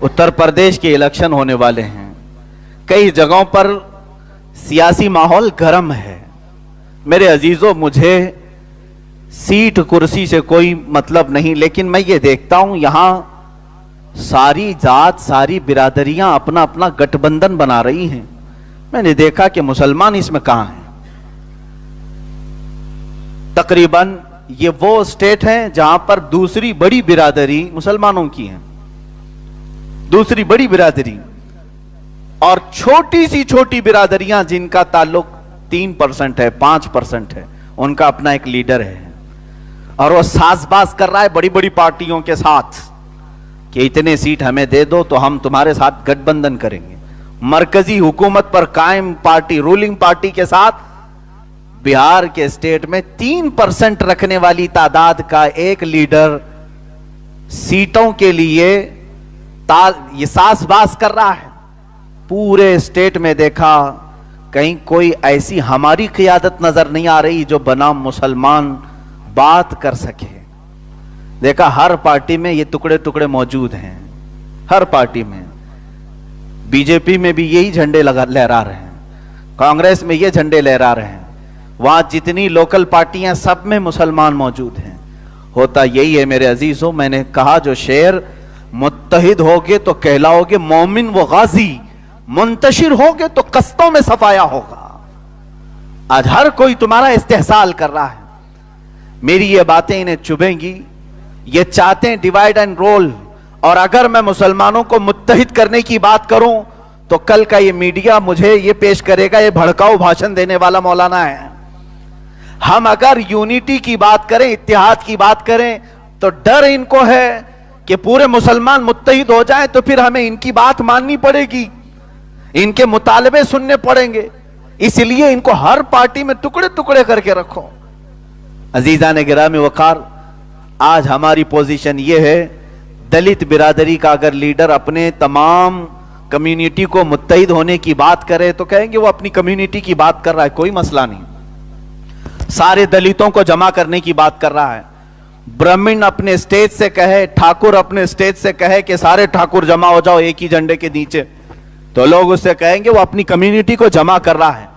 उत्तर प्रदेश के इलेक्शन होने वाले हैं। कई जगहों पर सियासी माहौल गर्म है। मेरे अजीजों, मुझे सीट कुर्सी से कोई मतलब नहीं, लेकिन मैं ये देखता हूं यहां सारी जात, सारी बिरादरियां अपना अपना गठबंधन बना रही हैं। मैंने देखा कि मुसलमान इसमें कहां हैं। तकरीबन ये वो स्टेट है जहां पर दूसरी बड़ी बिरादरी मुसलमानों की है, दूसरी बड़ी बिरादरी, और छोटी सी छोटी बिरादरियां जिनका ताल्लुक 3% है, 5% है, उनका अपना एक लीडर है और वो साजबाज कर रहा है बड़ी बड़ी पार्टियों के साथ कि इतने सीट हमें दे दो तो हम तुम्हारे साथ गठबंधन करेंगे। मरकजी हुकूमत पर कायम पार्टी, रूलिंग पार्टी के साथ बिहार के स्टेट में 3% रखने वाली तादाद का एक लीडर सीटों के लिए ये साजबाज कर रहा है। पूरे स्टेट में देखा, कहीं कोई ऐसी हमारी क़ियादत नजर नहीं आ रही जो बनाम मुसलमान बात कर सके। देखा हर पार्टी में ये टुकड़े टुकड़े मौजूद हैं, हर पार्टी में। बीजेपी में भी यही झंडे लहरा रहे हैं, कांग्रेस में ये झंडे लहरा रहे हैं, वहां जितनी लोकल पार्टियां सब में मुसलमान मौजूद हैं। होता यही है मेरे अजीजों, मैंने कहा जो शेर मुत्तहिद होगे तो कहलाओगे मोमिन व गाजी, मुंतशिर होगे तो कस्तों में सफाया होगा। आज हर कोई तुम्हारा इस्तेहसाल कर रहा है। मेरी ये बातें इन्हें चुभेंगी, ये चाहते हैं डिवाइड एंड रोल। और अगर मैं मुसलमानों को मुत्तहिद करने की बात करूं तो कल का ये मीडिया मुझे ये पेश करेगा ये भड़काऊ भाषण देने वाला मौलाना है। हम अगर यूनिटी की बात करें, इत्तेहाद की बात करें, तो डर इनको है कि पूरे मुसलमान मुत्तहिद हो जाएं तो फिर हमें इनकी बात माननी पड़ेगी, इनके मुतालबे सुनने पड़ेंगे। इसलिए इनको हर पार्टी में टुकड़े टुकड़े करके रखो। अजीजान गिरामी वकार, आज हमारी पोजीशन यह है, दलित बिरादरी का अगर लीडर अपने तमाम कम्युनिटी को मुत्तहिद होने की बात करे तो कहेंगे वो अपनी कम्युनिटी की बात कर रहा है, कोई मसला नहीं। सारे दलितों को जमा करने की बात कर रहा है। ब्राह्मण अपने स्टेज से कहे, ठाकुर अपने स्टेज से कहे कि सारे ठाकुर जमा हो जाओ एक ही झंडे के नीचे, तो लोग उससे कहेंगे वो अपनी कम्युनिटी को जमा कर रहा है।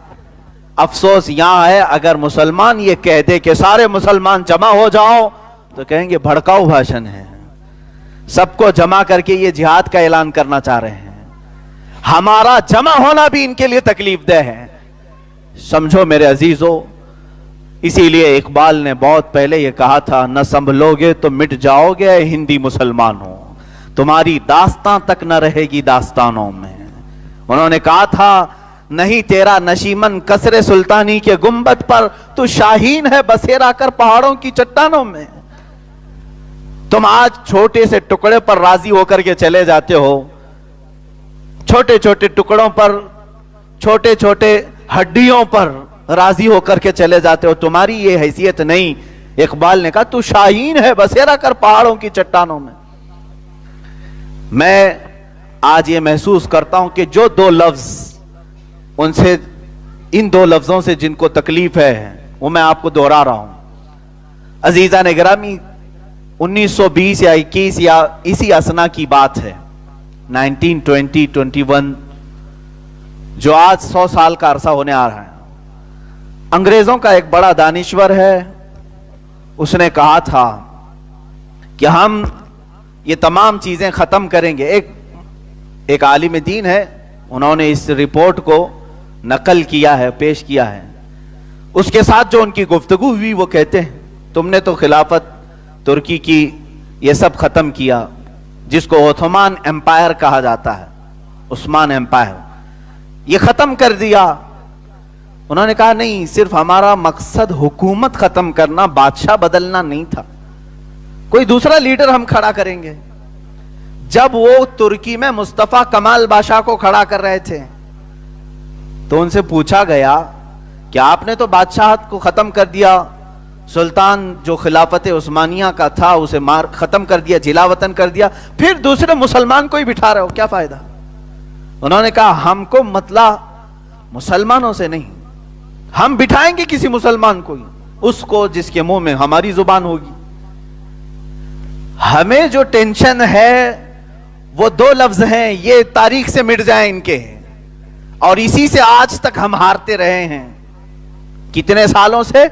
अफसोस यहां है, अगर मुसलमान ये कह दे कि सारे मुसलमान जमा हो जाओ तो कहेंगे भड़काऊ भाषण है। सबको जमा करके ये जिहाद का ऐलान करना चाह रहे हैं। हमारा जमा होना भी इनके लिए तकलीफ दह है। समझो मेरे अजीजों, इसीलिए इकबाल ने बहुत पहले ये कहा था, न संभलोगे तो मिट जाओगे हिंदी मुसलमानों, तुम्हारी दास्तां तक न रहेगी दास्तानों में। उन्होंने कहा था, नहीं तेरा नशीमन कसरे सुल्तानी के गुंबद पर, तू शाहीन है बसेरा कर पहाड़ों की चट्टानों में। तुम आज छोटे से टुकड़े पर राजी होकर के चले जाते हो, छोटे छोटे टुकड़ों पर, छोटे छोटे हड्डियों पर राजी होकर के चले जाते हो। तुम्हारी ये हैसियत नहीं। इकबाल ने कहा, तू शाहीन है बसेरा कर पहाड़ों की चट्टानों में। मैं आज ये महसूस करता हूं कि जो दो लफ्ज उनसे, इन दो लफ्जों से जिनको तकलीफ है वो मैं आपको दोहरा रहा हूं। अजीजा ने गिरामी, 1920 या 21 या इसी असना की बात है, 1920, 21, जो आज 100 साल का अरसा होने आ रहा है। अंग्रेजों का एक बड़ा दानिश्वर है, उसने कहा था कि हम ये तमाम चीजें खत्म करेंगे। एक आलिम दीन है, उन्होंने इस रिपोर्ट को नकल किया है, पेश किया है। उसके साथ जो उनकी गुफ्तगू हुई वो कहते हैं, तुमने तो खिलाफत तुर्की की ये सब खत्म किया, जिसको ओथमान एम्पायर कहा जाता है, उस्मान एम्पायर, ये खत्म कर दिया। उन्होंने कहा नहीं, सिर्फ हमारा मकसद हुकूमत खत्म करना, बादशाह बदलना नहीं था, कोई दूसरा लीडर हम खड़ा करेंगे। जब वो तुर्की में मुस्तफा कमाल बादशाह को खड़ा कर रहे थे तो उनसे पूछा गया कि आपने तो बादशाहत को खत्म कर दिया, सुल्तान जो खिलाफत उस्मानिया का था उसे मार खत्म कर दिया, जिलावतन कर दिया, फिर दूसरे मुसलमान को ही बिठा रहे हो, क्या फायदा। उन्होंने कहा हमको मतला मुसलमानों से नहीं, हम बिठाएंगे किसी मुसलमान को ही, उसको जिसके मुंह में हमारी जुबान होगी। हमें जो टेंशन है وہ دو لفظ ہیں، یہ تاریخ سے مٹ جائیں ان کے، اور اسی سے آج تک ہم ہارتے رہے ہیں. کتنے سالوں سے؟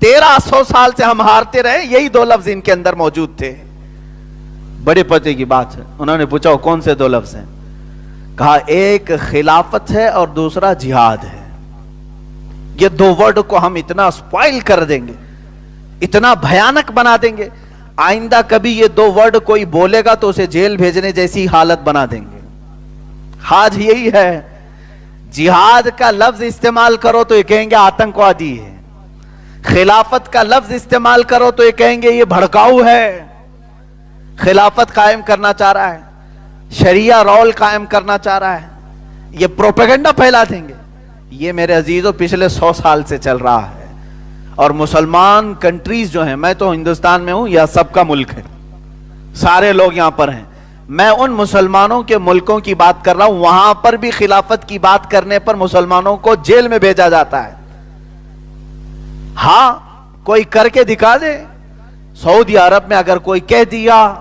1300 سال سے ہم ہارتے رہے. یہی دو لفظ ان کے اندر موجود تھے. بڑے پتے کی بات ہے. انہوں نے پوچھا کون سے دو لفظ ہیں؟ کہا ایک خلافت ہے اور دوسرا جہاد ہے. یہ دو ورڈ کو ہم اتنا سپوائل کر دیں گے، اتنا بھیانک بنا دیں گے، آئندہ کبھی یہ دو ورڈ کوئی بولے گا تو اسے جیل بھیجنے جیسی حالت بنا دیں گے. آج یہی ہے. جہاد کا لفظ استعمال کرو تو یہ کہیں گے آتنکوادی ہے. خلافت کا لفظ استعمال کرو تو یہ کہیں گے یہ بھڑکاؤ ہے. خلافت قائم کرنا چاہ رہا ہے، شریعہ رول قائم کرنا چاہ رہا ہے، یہ پروپیگنڈا پھیلا دیں گے. یہ میرے عزیزوں پچھلے 100 سال سے چل رہا ہے. اور مسلمان کنٹریز جو ہیں، میں تو ہندوستان میں ہوں، یہ سب کا ملک ہے، سارے لوگ یہاں پر ہیں. میں ان مسلمانوں کے ملکوں کی بات کر رہا ہوں، وہاں پر بھی خلافت کی بات کرنے پر مسلمانوں کو جیل میں بھیجا جاتا ہے. ہاں کوئی کر کے دکھا دے. سعودی عرب میں اگر کوئی کہہ دیا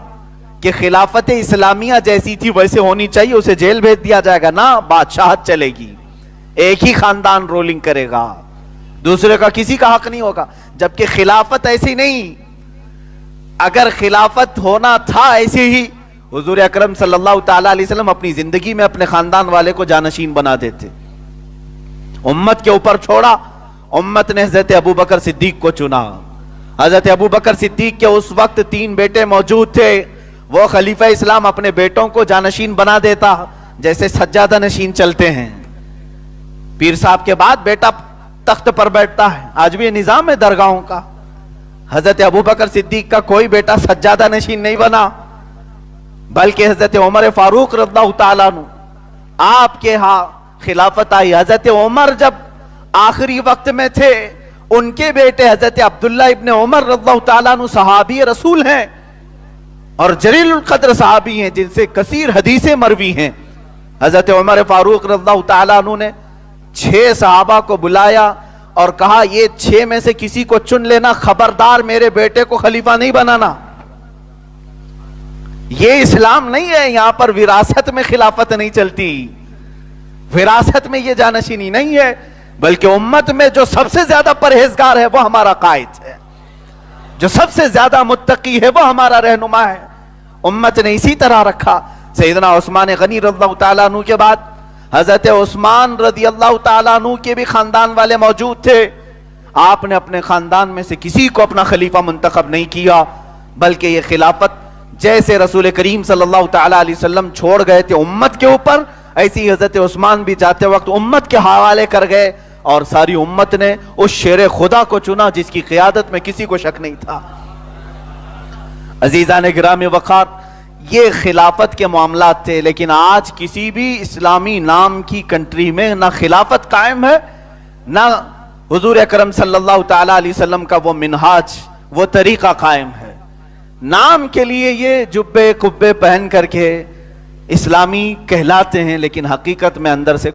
کہ خلافت اسلامیہ جیسی تھی ویسے ہونی چاہیے، اسے جیل بھیج دیا جائے گا. نہ، بادشاہت چلے گی، ایک ہی خاندان رولنگ کرے گا، دوسرے کا کسی کا حق نہیں ہوگا. جبکہ خلافت ایسی نہیں. اگر خلافت ہونا تھا ایسی ہی، حضور اکرم صلی اللہ تعالی علیہ وسلم اپنی زندگی میں اپنے خاندان والے کو جانشین بنا دیتے. امت کے اوپر چھوڑا، امت نے حضرت ابو بکر صدیق کو چنا. حضرت ابو بکر صدیق کے اس وقت 3 بیٹے موجود تھے. وہ خلیفہ اسلام اپنے بیٹوں کو جانشین بنا دیتا جیسے سجادہ نشین چلتے ہیں. پیر صاحب کے بعد بیٹا تخت پر بیٹھتا ہے. آج بھی یہ نظام ہے درگاہوں کا. حضرت ابو بکر صدیق کا کوئی بیٹا سجادہ نشین نہیں بنا، بلکہ حضرت عمر فاروق رضی اللہ تعالیٰ عنہ، آپ کے ہاں خلافت آئی. حضرت عمر جب آخری وقت میں تھے، ان کے بیٹے حضرت عبداللہ ابن عمر رضی اللہ تعالیٰ عنہ صحابی رسول ہیں اور جلیل القدر صحابی ہیں، جن سے کثیر حدیثیں مروی ہیں. حضرت عمر فاروق رضی اللہ تعالیٰ عنہ نے 6 صحابہ کو بلایا اور کہا یہ 6 میں سے کسی کو چن لینا، خبردار میرے بیٹے کو خلیفہ نہیں بنانا. یہ اسلام نہیں ہے. یہاں پر وراثت میں خلافت نہیں چلتی، وراثت میں یہ جانشینی نہیں ہے، بلکہ امت میں جو سب سے زیادہ پرہیزگار ہے وہ ہمارا قائد ہے، جو سب سے زیادہ متقی ہے وہ ہمارا رہنما ہے. امت نے اسی طرح رکھا. سیدنا عثمان غنی رضی اللہ تعالیٰ عنہ کے بعد حضرت عثمان رضی اللہ تعالیٰ عنہ کے بھی خاندان والے موجود تھے. آپ نے اپنے خاندان میں سے کسی کو اپنا خلیفہ منتخب نہیں کیا، بلکہ یہ خلافت جیسے رسول کریم صلی اللہ تعالیٰ علیہ وسلم چھوڑ گئے تھے امت کے اوپر، ایسی حضرت عثمان بھی جاتے وقت امت کے حوالے کر گئے، اور ساری امت نے اس شیر خدا کو چنا جس کی قیادت میں کسی کو شک نہیں تھا. عزیزان گرامی وقار، یہ خلافت کے معاملات تھے. لیکن آج کسی بھی اسلامی نام کی کنٹری میں نہ خلافت قائم ہے، نہ حضور اکرم صلی اللہ تعالیٰ علیہ وسلم کا وہ منہاج، وہ طریقہ قائم ہے. نام کے لیے یہ جبے کبے پہن کر کے اسلامی کہلاتے ہیں، لیکن حقیقت میں اندر سے